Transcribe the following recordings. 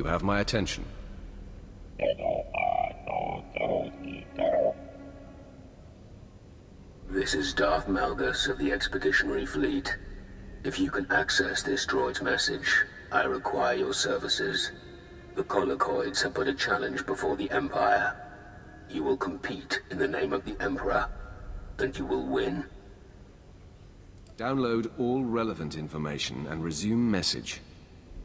You have my attention. This is Darth Malgus of the Expeditionary Fleet. If you can access this droid's message, I require your services. The Colocoids have put a challenge before the Empire. You will compete in the name of the Emperor, and you will win. Download all relevant information and resume message.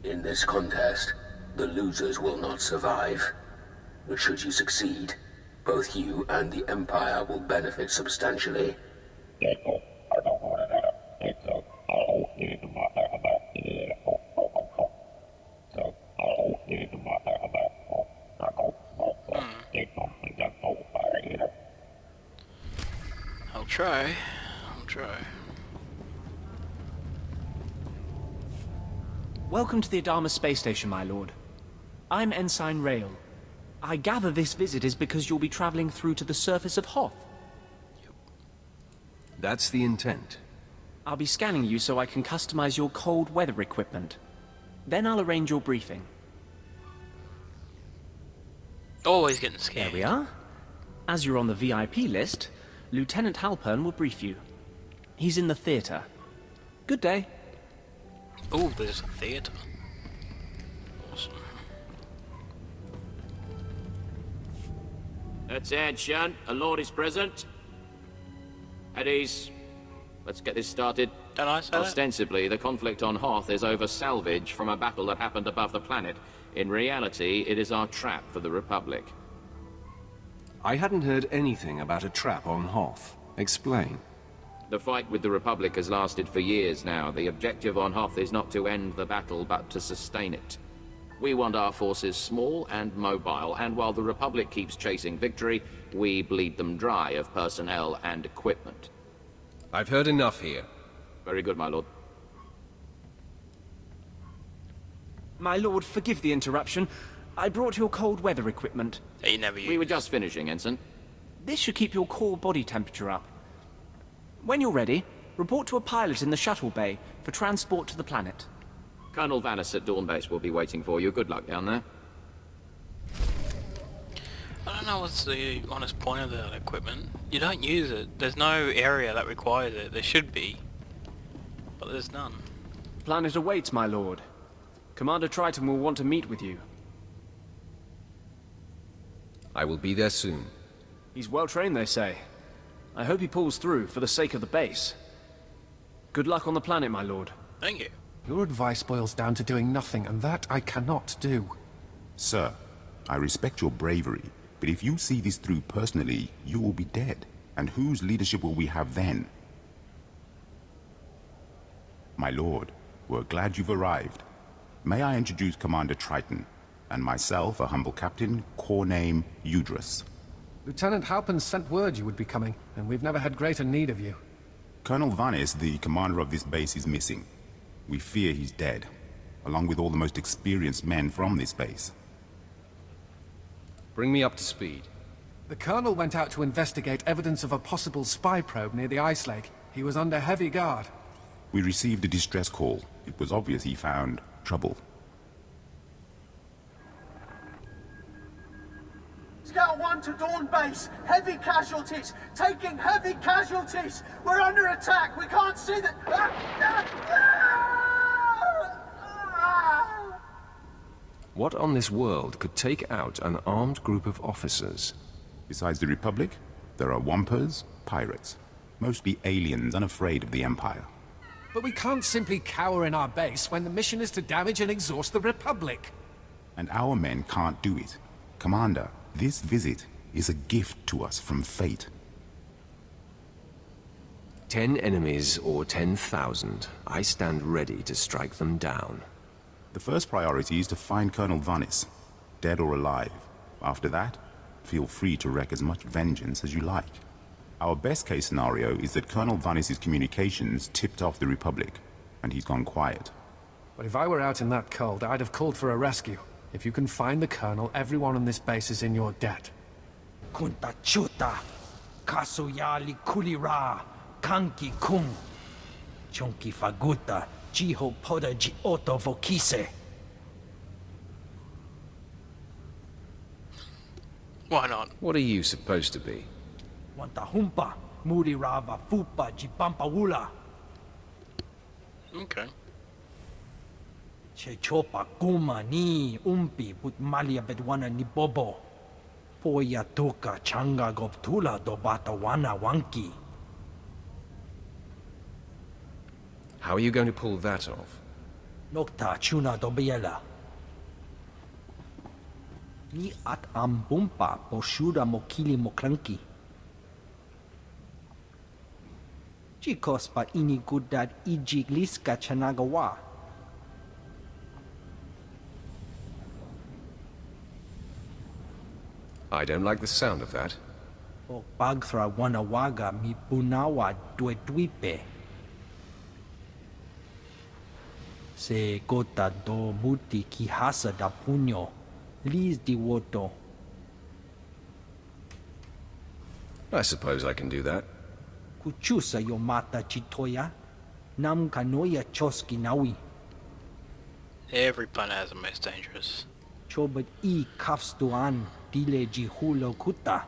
In this contest, the losers will not survive. But should you succeed, both you and the Empire will benefit substantially. I'll try. Welcome to the Adama space station, my lord. I'm Ensign Rail. I gather this visit is because you'll be traveling through to the surface of Hoth. That's the intent. I'll be scanning you so I can customize your cold weather equipment. Then I'll arrange your briefing. Always getting scared. There we are. As you're on the VIP list, Lieutenant Halpern will brief you. He's in the theater. Good day. Oh, there's a theater. Awesome. Attention, a lord is present. At ease. Let's get this started. Don't I say that? Ostensibly, the conflict on Hoth is over salvage from a battle that happened above the planet. In reality, it is our trap for the Republic. I hadn't heard anything about a trap on Hoth. Explain. The fight with the Republic has lasted for years now. The objective on Hoth is not to end the battle, but to sustain it. We want our forces small and mobile, and while the Republic keeps chasing victory, we bleed them dry of personnel and equipment. I've heard enough here. Very good, my lord. My lord, forgive the interruption. I brought your cold weather equipment. That you never use. We were just finishing, Ensign. This should keep your core body temperature up. When you're ready, report to a pilot in the shuttle bay for transport to the planet. Colonel Vanis at Dawn Base will be waiting for you. Good luck down there. I don't know what's the honest point of that equipment. You don't use it. There's no area that requires it. There should be, but there's none. Planet awaits, my lord. Commander Triton will want to meet with you. I will be there soon. He's well trained, they say. I hope he pulls through for the sake of the base. Good luck on the planet, my lord. Thank you. Your advice boils down to doing nothing, and that I cannot do. Sir, I respect your bravery, but if you see this through personally, you will be dead. And whose leadership will we have then? My lord, we're glad you've arrived. May I introduce Commander Triton, and myself, a humble captain, core name Udris. Lieutenant Halpern sent word you would be coming, and we've never had greater need of you. Colonel Vanis, the commander of this base, is missing. We fear he's dead, along with all the most experienced men from this base. Bring me up to speed. The Colonel went out to investigate evidence of a possible spy probe near the ice lake. He was under heavy guard. We received a distress call. It was obvious he found trouble. Scout 1 to Dawn Base. Heavy casualties. Taking heavy casualties. We're under attack. We can't see the... What on this world could take out an armed group of officers? Besides the Republic, there are Wampers, pirates. Mostly aliens unafraid of the Empire. But we can't simply cower in our base when the mission is to damage and exhaust the Republic. And our men can't do it. Commander, this visit is a gift to us from fate. 10 enemies or 10,000. I stand ready to strike them down. The first priority is to find Colonel Vanis, dead or alive. After that, feel free to wreak as much vengeance as you like. Our best case scenario is that Colonel Vanis' communications tipped off the Republic, and he's gone quiet. But if I were out in that cold, I'd have called for a rescue. If you can find the Colonel, everyone on this base is in your debt. Kunta chuta, kasuyali kulira, kanki kung, chunki faguta, jiho poda ji oto vokise. Why not? What are you supposed to be? Wantahumpa, Murirava, Fupa, Jipampawula. Okay. Chechopa, Kuma, Ni, Umpi, Putmalia Bedwana, Ni Bobo. Poya Toka, Changa, Goptula, Dobata, Wana, Wanki. How are you going to pull that off? Nokta, Chuna, Dobiela. Ni at Ambumpa, Poshuda, Mokili, Moklanki. Chikos pa ini gudad Ijigliska Chanagawa. I don't like the sound of that. O Bagthra Wanawaga mi Bunawa Dueduipe. Se gota do muti kihasa da puño. Lis di woto. I suppose I can do that. Kuchusa yo mata chitoya. Nam kanoya choski nawi. Every planet has the most dangerous. Chobat I kafs duan dile jihulo kuta.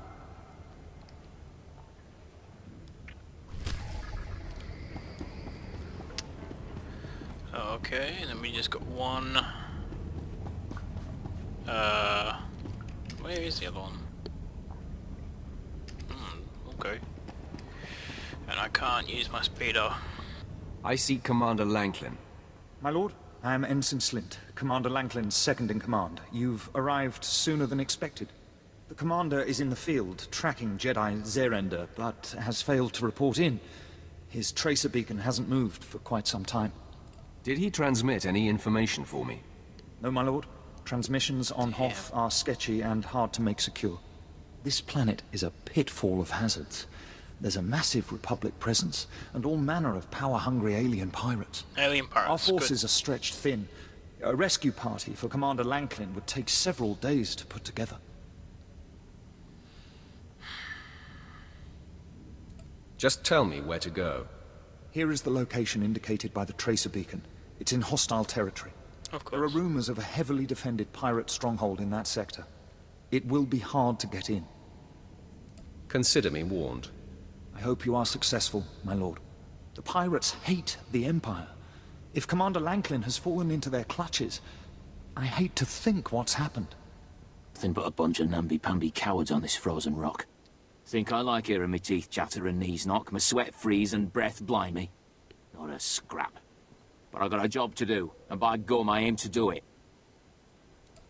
Okay, and then we just got one. Where is the other one? Okay. And I can't use my speeder. I seek Commander Lanklin. My lord, I am Ensign Slint, Commander Lanklin's second in command. You've arrived sooner than expected. The commander is in the field, tracking Jedi Zerender, but has failed to report in. His tracer beacon hasn't moved for quite some time. Did he transmit any information for me? No, my lord. Transmissions on Hoth are sketchy and hard to make secure. This planet is a pitfall of hazards. There's a massive Republic presence, and all manner of power-hungry alien pirates. Alien pirates. Our forces are stretched thin. A rescue party for Commander Lanklin would take several days to put together. Just tell me where to go. Here is the location indicated by the tracer beacon. It's in hostile territory. Of course. There are rumors of a heavily defended pirate stronghold in that sector. It will be hard to get in. Consider me warned. I hope you are successful, my lord. The pirates hate the Empire. If Commander Lanklin has fallen into their clutches, I hate to think what's happened. Nothing but a bunch of namby-pamby cowards on this frozen rock. Think I like hearing my teeth chatter and knees knock, my sweat freeze and breath blind me? Not a scrap. But I've got a job to do, and by gum I aim to do it.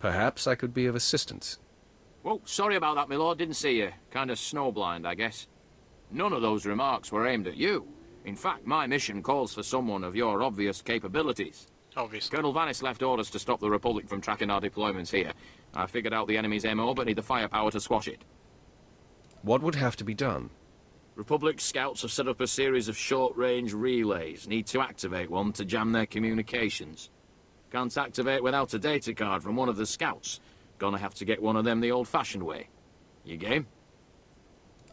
Perhaps I could be of assistance. Whoa, sorry about that, my lord. Didn't see you. Kind of snowblind, I guess. None of those remarks were aimed at you. In fact, my mission calls for someone of your obvious capabilities. Obviously. Colonel Vanis left orders to stop the Republic from tracking our deployments here. I figured out the enemy's MO, but need the firepower to squash it. What would have to be done? Republic scouts have set up a series of short-range relays. Need to activate one to jam their communications. Can't activate without a data card from one of the scouts. Gonna have to get one of them the old-fashioned way. You game?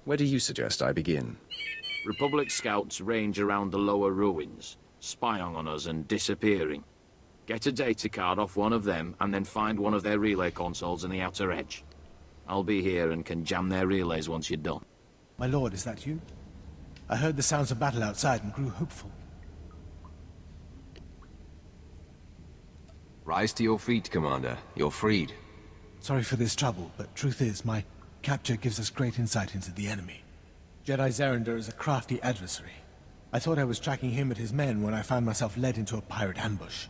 Where do you suggest I begin? Republic scouts range around the lower ruins, spying on us and disappearing. Get a data card off one of them, and then find one of their relay consoles in the outer edge. I'll be here and can jam their relays once you're done. My lord, is that you? I heard the sounds of battle outside and grew hopeful. Rise to your feet, Commander. You're freed. Sorry for this trouble, but truth is, my capture gives us great insight into the enemy. Jedi Zerender is a crafty adversary. I thought I was tracking him and his men when I found myself led into a pirate ambush.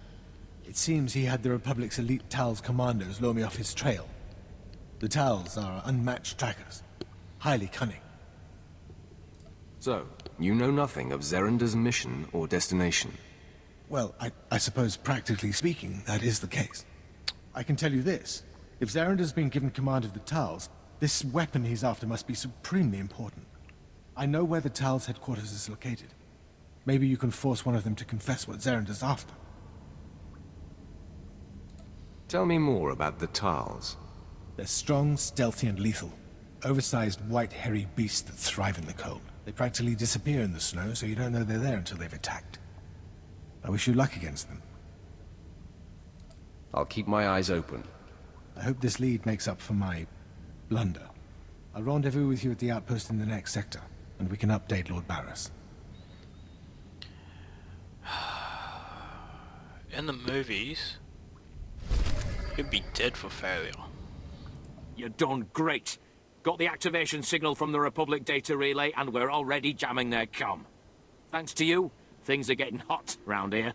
It seems he had the Republic's elite Tal's commandos lure me off his trail. The Tals are unmatched trackers, highly cunning. So, you know nothing of Zerender's mission or destination? Well, I suppose practically speaking, that is the case. I can tell you this. If Zerender's been given command of the Tals, this weapon he's after must be supremely important. I know where the Tals' headquarters is located. Maybe you can force one of them to confess what Zerender's after. Tell me more about the Tals. They're strong, stealthy, and lethal. Oversized, white, hairy beasts that thrive in the cold. They practically disappear in the snow, so you don't know they're there until they've attacked. I wish you luck against them. I'll keep my eyes open. I hope this lead makes up for my blunder. I'll rendezvous with you at the outpost in the next sector, and we can update Lord Barris. In the movies, you'd be dead for failure. You're done great. Got the activation signal from the Republic data relay, and we're already jamming their comm. Thanks to you, things are getting hot round here.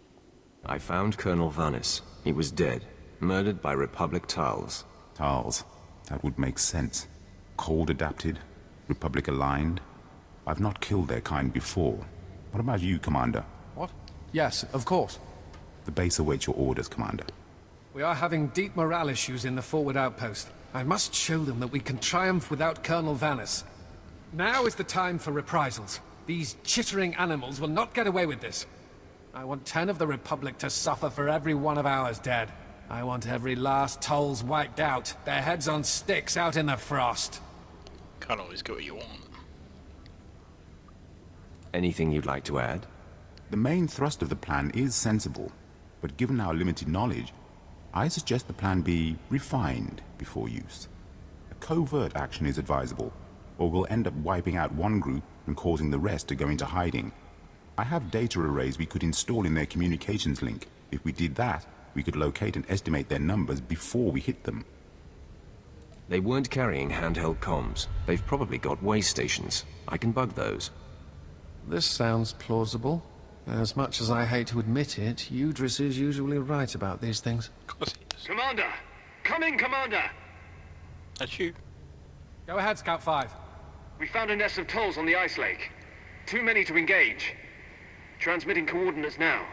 I found Colonel Vanis. He was dead, murdered by Republic Tals. Tals. That would make sense. Cold adapted, Republic aligned. I've not killed their kind before. What about you, Commander? What? Yes, of course. The base awaits your orders, Commander. We are having deep morale issues in the forward outpost. I must show them that we can triumph without Colonel Vanis. Now is the time for reprisals. These chittering animals will not get away with this. I want 10 of the Republic to suffer for every one of ours dead. I want every last Tolls wiped out, their heads on sticks out in the frost. Can't always get what you want. Anything you'd like to add? The main thrust of the plan is sensible, but given our limited knowledge, I suggest the plan be refined before use. A covert action is advisable, or we'll end up wiping out one group and causing the rest to go into hiding. I have data arrays we could install in their communications link. If we did that, we could locate and estimate their numbers before we hit them. They weren't carrying handheld comms. They've probably got way stations. I can bug those. This sounds plausible. As much as I hate to admit it, Udris is usually right about these things. Of course he is. Commander! Come in, Commander! That's you. Go ahead, Scout 5. We found a nest of Tolls on the ice lake. Too many to engage. Transmitting coordinates now.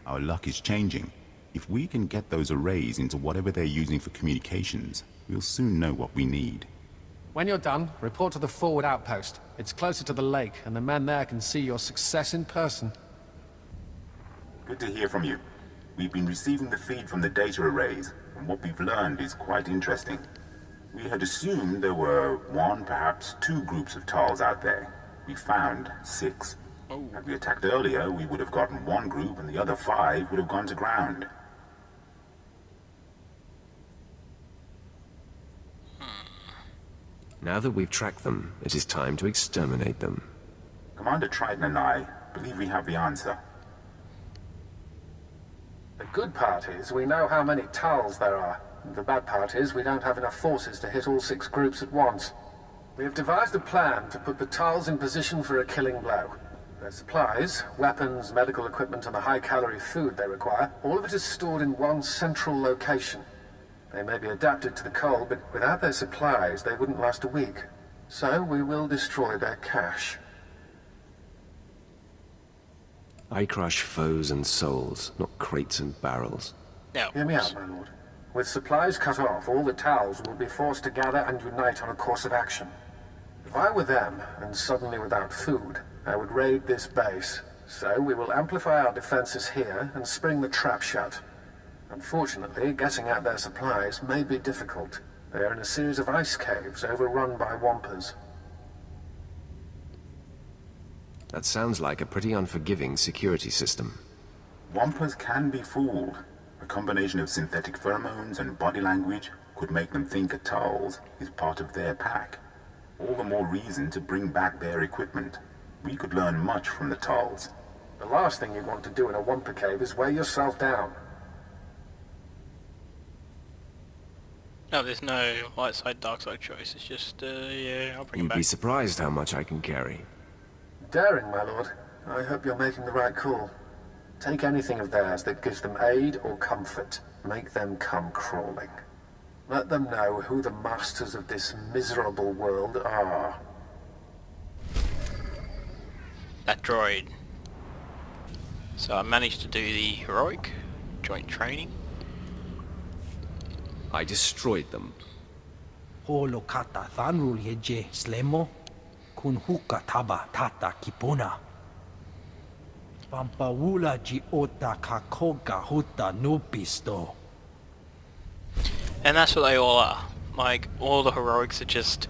Our luck is changing. If we can get those arrays into whatever they're using for communications, we'll soon know what we need. When you're done, report to the forward outpost. It's closer to the lake, and the men there can see your success in person. Good to hear from you. We've been receiving the feed from the data arrays, and what we've learned is quite interesting. We had assumed there were one, perhaps two groups of Tals out there. We found 6. Had we attacked earlier, we would have gotten one group, and the other 5 would have gone to ground. Now that we've tracked them, it is time to exterminate them. Commander Triton and I believe we have the answer. The good part is we know how many Tals there are. The bad part is we don't have enough forces to hit all 6 groups at once. We have devised a plan to put the Tals in position for a killing blow. Their supplies, weapons, medical equipment, and the high-calorie food they require, all of it is stored in one central location. They may be adapted to the cold, but without their supplies, they wouldn't last a week. So we will destroy their cache. I crush foes and souls, not crates and barrels. Now, hear me out, my lord. With supplies cut off, all the Tals will be forced to gather and unite on a course of action. If I were them, and suddenly without food, I would raid this base. So we will amplify our defenses here and spring the trap shut. Unfortunately, getting at their supplies may be difficult. They are in a series of ice caves overrun by Wampers. That sounds like a pretty unforgiving security system. Wampers can be fooled. A combination of synthetic pheromones and body language could make them think a Tals is part of their pack. All the more reason to bring back their equipment. We could learn much from the Tals. The last thing you want to do in a Wamper cave is wear yourself down. no, there's no light side, dark side choice. It's just, yeah, I'll bring it You'd back. be surprised how much I can carry. Daring, my lord. I hope you're making the right call. Take anything of theirs that gives them aid or comfort. Make them come crawling. Let them know who the masters of this miserable world are. That droid. So I managed to do the heroic joint training. I destroyed them. Holo kata thanrul yeje slemo, kun huka taba tata kipuna. Pampawula ji ota kakoga huta nupisto. And that's what they all are. Like, all the heroics are just,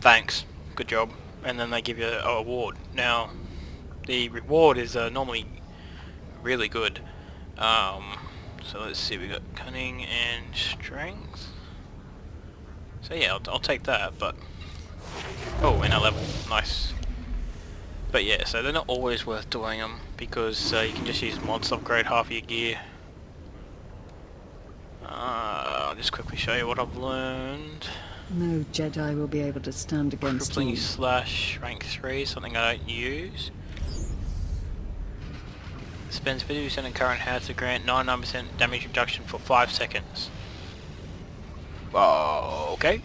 thanks, good job, and then they give you an award. Now, the reward is normally really good. So let's see, we got cunning and strength. So yeah, I'll take that, but Oh, in a level. Nice. But yeah, so they're not always worth doing them because you can just use mods to upgrade half your gear. I'll just quickly show you what I've learned. No Jedi will be able to stand against Crippling you. slash rank 3, something I don't use. Spends 50% of current health to grant 99% damage reduction for 5 seconds. Okay.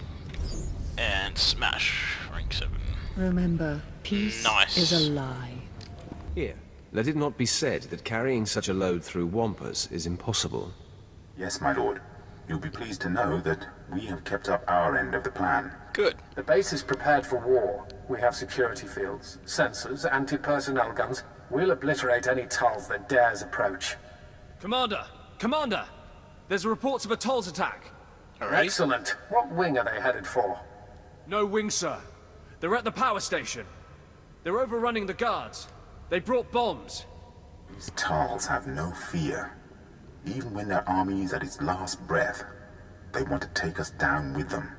And smash, rank 7. Remember, peace is a lie. Here, let it not be said that carrying such a load through Wampas is impossible. Yes, my lord. You'll be pleased to know that we have kept up our end of the plan. Good. The base is prepared for war. We have security fields, sensors, anti-personnel guns. We'll obliterate any Tulls that dares approach. Commander! Commander! There's reports of a Tulls attack. Alright. Excellent. What wing are they headed for? No wing, sir. They're at the power station. They're overrunning the guards. They brought bombs. These Tulls have no fear. Even when their army is at its last breath, they want to take us down with them.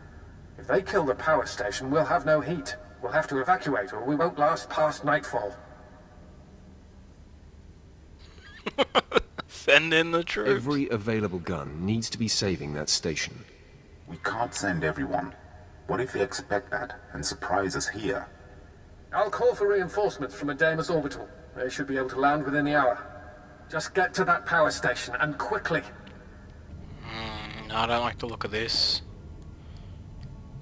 If they kill the power station, we'll have no heat. We'll have to evacuate or we won't last past nightfall. Send in the troops. Every available gun needs to be saving that station. We can't send everyone. What if they expect that and surprise us here? I'll call for reinforcements from a Damus orbital. They should be able to land within the hour. Just get to that power station, and quickly. I don't like the look of this.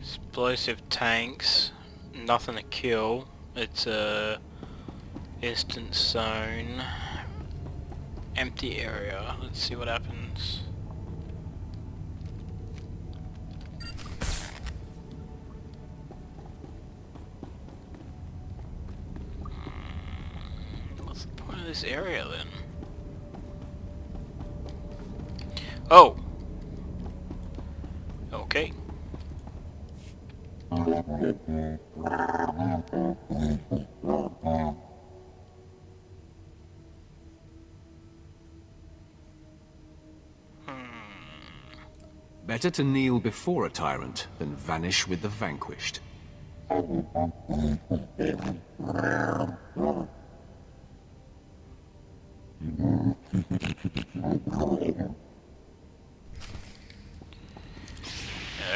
Explosive tanks. Nothing to kill. It's a instant zone. Empty area. Let's see what happens. What's the point of this area then? Oh! Okay. Better to kneel before a tyrant than vanish with the vanquished.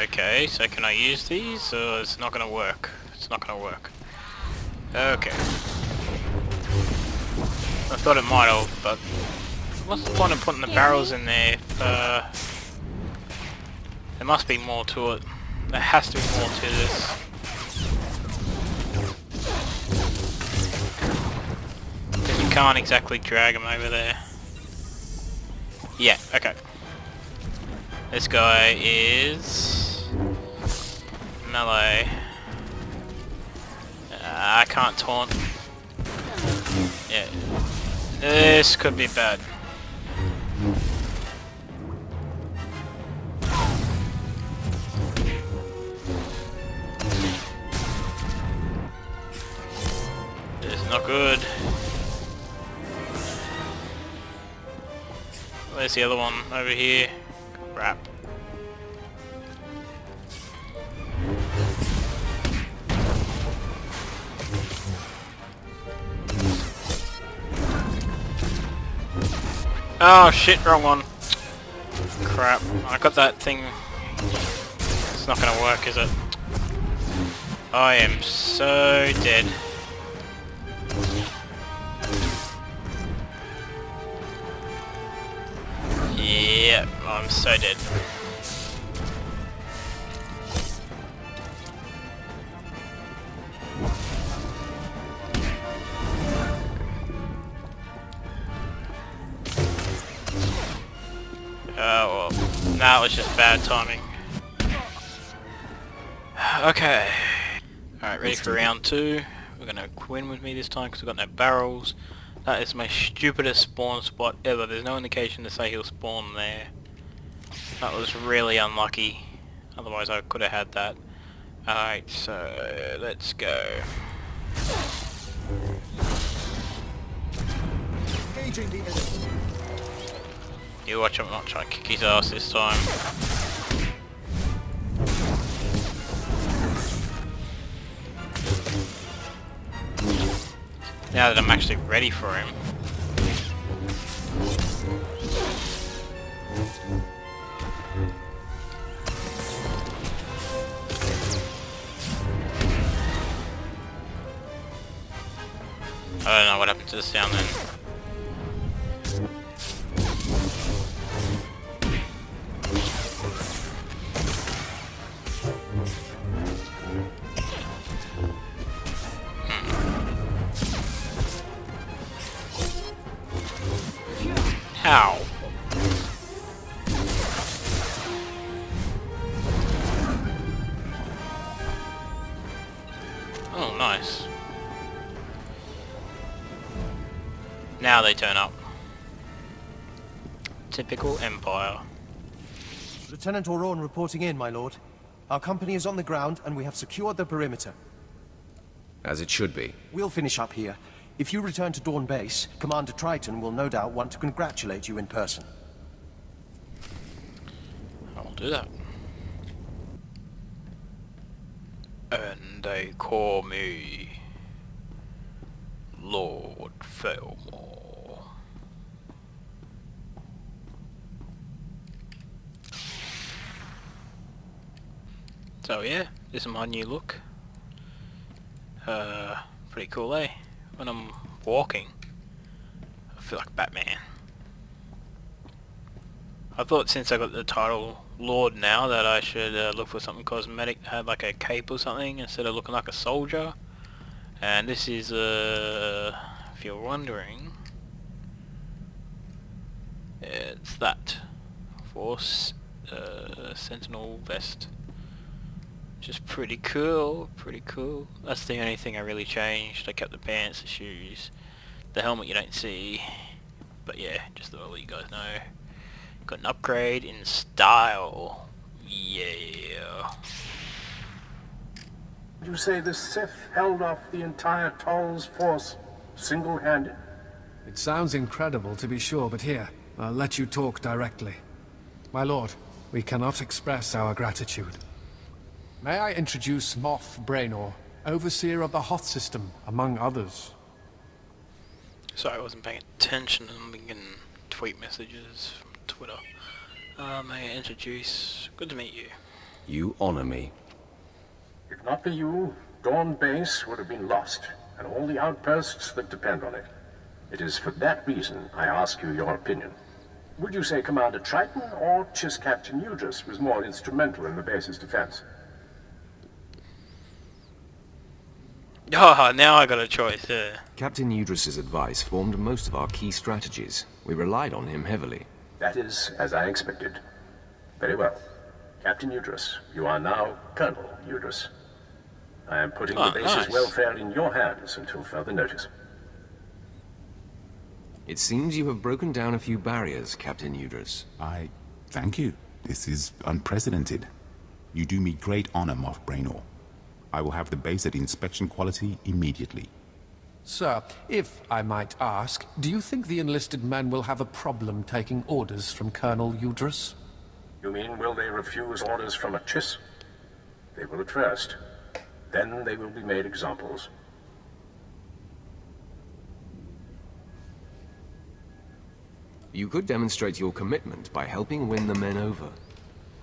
Okay, so can I use these, or it's not gonna work? It's not gonna work. Okay. I thought it might have, but what's the point of putting the barrels in there if, there must be more to it. There has to be more to this. Because you can't exactly drag them over there. Yeah, okay. This guy is melee. I can't taunt. Yeah. This could be bad. This is not good. Where's the other one? Over here. Crap. Oh shit, wrong one. Crap. I got that thing. It's not gonna work, is it? I am so dead. Yeah, I'm so dead. Oh well, that was just bad timing. Okay. Alright, ready for round 2. We're gonna win with me this time because we've got no barrels. That is my stupidest spawn spot ever. There's no indication to say he'll spawn there. That was really unlucky. Otherwise I could have had that. Alright, so let's go. You watch him not trying to kick his ass this time. Now that I'm actually ready for him. I don't know what happened to the sound then. How? Oh, nice. Now they turn up. Typical Empire. Lieutenant Auron reporting in, my lord. Our company is on the ground and we have secured the perimeter. As it should be. We'll finish up here. If you return to Dawn Base, Commander Triton will no doubt want to congratulate you in person. I'll do that. And they call me Lord Fillmore. So yeah, this is my new look. Pretty cool, eh? When I'm walking, I feel like Batman. I thought since I got the title Lord now that I should look for something cosmetic that had like a cape or something instead of looking like a soldier. And this is, if you're wondering, it's that Force Sentinel vest. Which is pretty cool, That's the only thing I really changed. I kept the pants, the shoes, the helmet you don't see. But yeah, just to let you guys know. Got an upgrade in style. Yeah. You say the Sith held off the entire Toll's force, single-handed? It sounds incredible, to be sure, but here, I'll let you talk directly. My lord, we cannot express our gratitude. May I introduce Moff Braynor, Overseer of the Hoth System, among others. Sorry, I wasn't paying attention. I'm getting tweet messages from Twitter. May I introduce... Good to meet you. You honor me. If not for you, Dawn Base would have been lost, and all the outposts that depend on it. It is for that reason I ask you your opinion. Would you say Commander Triton or just Captain Udris was more instrumental in the base's defense? Oh, now I got a choice, yeah. Captain Udris's advice formed most of our key strategies. We relied on him heavily. That is as I expected. Very well. Captain Udris, you are now Colonel Udris. I am putting the base's welfare in your hands until further notice. It seems you have broken down a few barriers, Captain Udris. I thank you. This is unprecedented. You do me great honor, Moff Braynor. I will have the base at inspection quality immediately. Sir, if I might ask, do you think the enlisted men will have a problem taking orders from Colonel Udris? You mean, will they refuse orders from a Chiss? They will at first. Then they will be made examples. You could demonstrate your commitment by helping win the men over.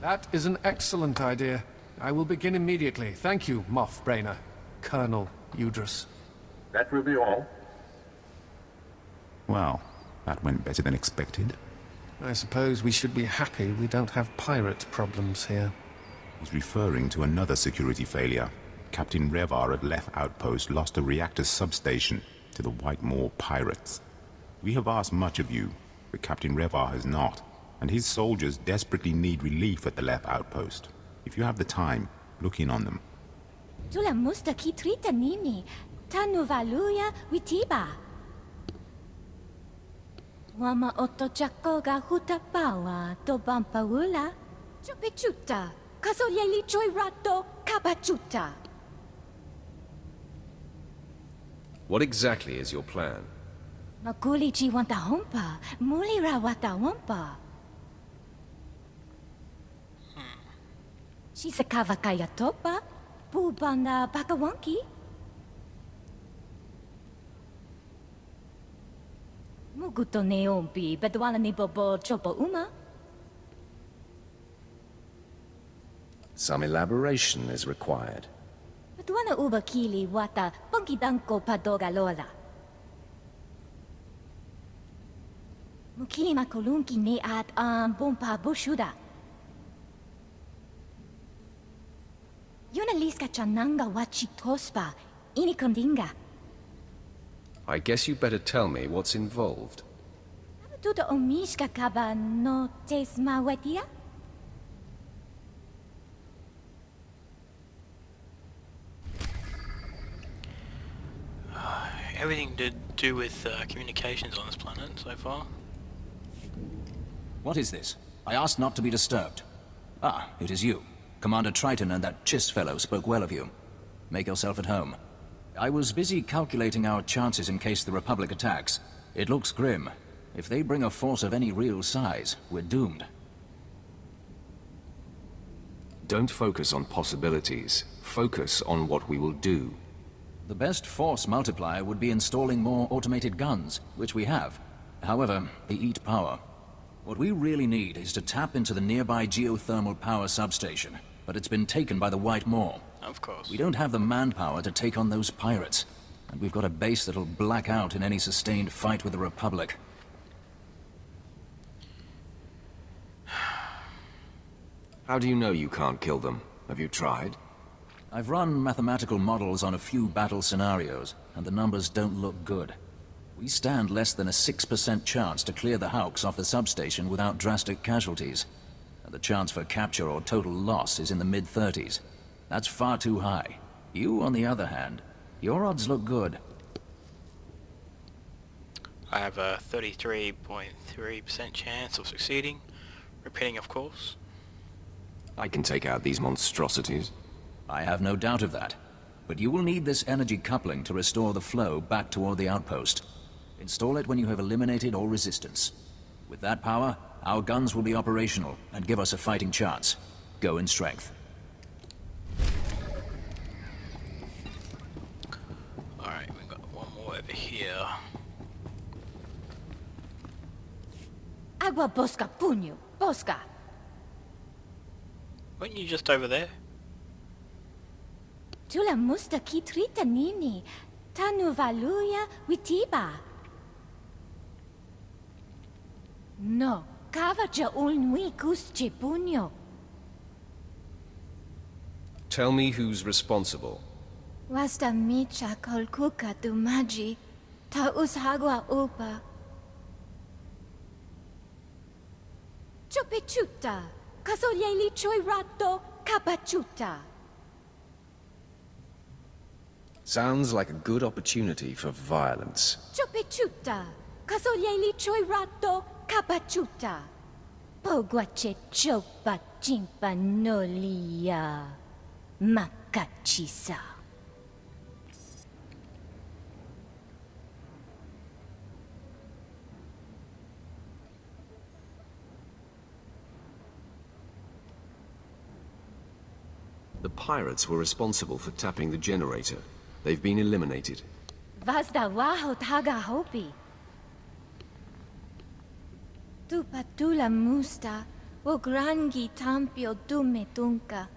That is an excellent idea. I will begin immediately. Thank you, Moff Braynor, Colonel Udris. That will be all. Well, that went better than expected. I suppose we should be happy we don't have pirate problems here. He's referring to another security failure. Captain Revar at Leth Outpost lost a reactor substation to the Whitemore pirates. We have asked much of you, but Captain Revar has not, and his soldiers desperately need relief at the Leth Outpost. If you have the time, look in on them. Tula musta ki trita nini, tanuvaluya witiba. Wama otochako ga hutapawa to bampaula. Chupichuta, kasolyeli choy rato kabachuta. What exactly is your plan? Makuli chi wanta hompa, mulira wata wampa. Shisakawa kaya topa, pubanda bakawanki. Muguto neompi, bedwala ni bobo chopo uma. Some elaboration is required. Bedwana uba kili wata pongkidanko padoga lola. Mukili makolunki ne at bompa bushuda. Yuna liska chananga wachitospa, inikondinga. I guess you better tell me what's involved. Tuto omishka kaba no tesma wetia? Everything to do with communications on this planet so far. What is this? I asked not to be disturbed. Ah, it is you. Commander Triton and that Chiss fellow spoke well of you. Make yourself at home. I was busy calculating our chances in case the Republic attacks. It looks grim. If they bring a force of any real size, we're doomed. Don't focus on possibilities. Focus on what we will do. The best force multiplier would be installing more automated guns, which we have. However, they eat power. What we really need is to tap into the nearby geothermal power substation, but it's been taken by the White Maw. Of course. We don't have the manpower to take on those pirates, and we've got a base that'll black out in any sustained fight with the Republic. How do you know you can't kill them? Have you tried? I've run mathematical models on a few battle scenarios, and the numbers don't look good. We stand less than a 6% chance to clear the Hawks off the substation without drastic casualties. And the chance for capture or total loss is in the mid-30s. That's far too high. You, on the other hand, your odds look good. I have a 33.3% chance of succeeding. Repeating, of course. I can take out these monstrosities. I have no doubt of that. But you will need this energy coupling to restore the flow back toward the outpost. Install it when you have eliminated all resistance. With that power, our guns will be operational and give us a fighting chance. Go in strength. Alright, we've got one more over here. Agua bosca puño, bosca. Weren't you just over there? Tula musta kitrita nini, tanu valuya witiba. No, kavaja ulnui kusche puño. Tell me who's responsible. Wasta micha kolkuka dumaji, ta ushagwa upa. Chopechuta, kasolyeli choi rato, kapachuta. Sounds like a good opportunity for violence. Chopechuta, kasolyeli choi rato, kapachuta. Pogwache chopa chimpa nolia, makachisa. The pirates were responsible for tapping the generator. They've been eliminated. Vazda waho taga hopi. Tu patula musta, ograngi tampio dume tunka.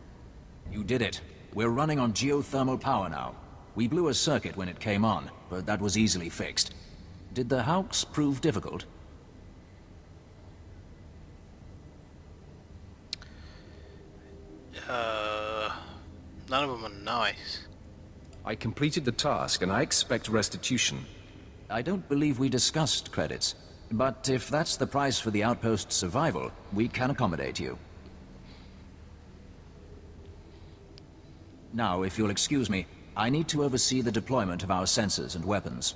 You did it. We're running on geothermal power now. We blew a circuit when it came on, but that was easily fixed. Did the Hawks prove difficult? None of them are nice. I completed the task, and I expect restitution. I don't believe we discussed credits. But if that's the price for the outpost's survival, we can accommodate you. Now, if you'll excuse me, I need to oversee the deployment of our sensors and weapons.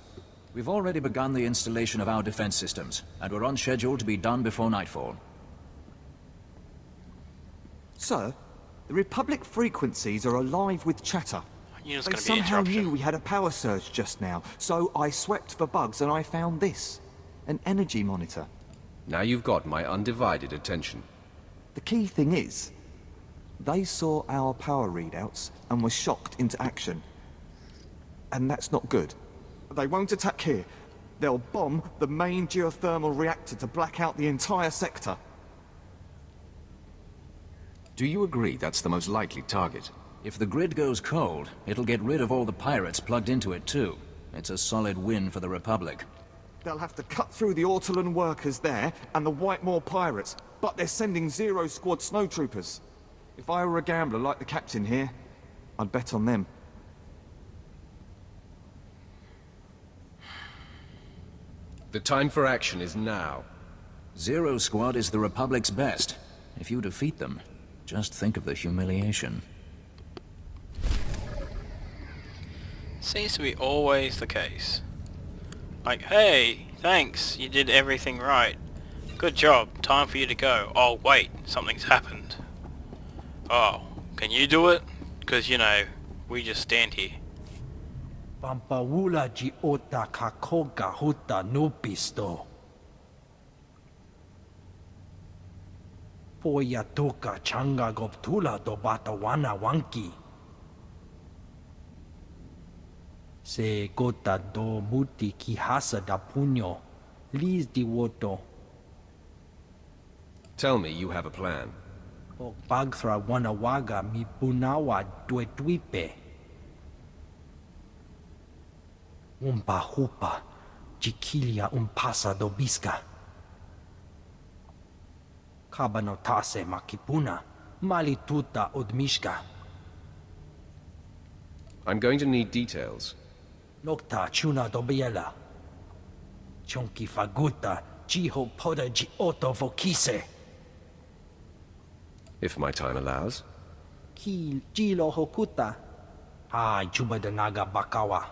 We've already begun the installation of our defense systems, and we're on schedule to be done before nightfall. Sir, the Republic frequencies are alive with chatter. They somehow knew we had a power surge just now, so I swept for bugs and I found this. An energy monitor. Now you've got my undivided attention. The key thing is, they saw our power readouts and were shocked into action. And that's not good. They won't attack here, They'll bomb the main geothermal reactor to black out the entire sector. Do you agree that's the most likely target? If the grid goes cold, it'll get rid of all the pirates plugged into it too. It's a solid win for the Republic. They'll have to cut through the Ortolan workers there and the Whitemore pirates, but they're sending Zero Squad snowtroopers. If I were a gambler like the captain here, I'd bet on them. The time for action is now. Zero Squad is the Republic's best. If you defeat them, just think of the humiliation. Seems to be always the case. Like, hey, thanks, you did everything right. Good job, time for you to go. Oh wait, something's happened. Oh, can you do it? Because, you know, we just stand here. Pampawula ji ota kakoga huta nupisto. Poya toka changa goptula do batawana wanki. Se gota do muti kihasa da puño. Liz di woto. Tell me you have a plan. O bagthra wanawaga mi punawa duetuipe. Umpa hupa, chiquilia umpasa dobisca. Kabanotase makipuna, malituta odmishka. I'm going to need details. Nokta chuna dobiela. Chonki faguta, chiho poda ji oto vokise. If my time allows. Ki jilo hokuta. Ai chubadanaga bakawa.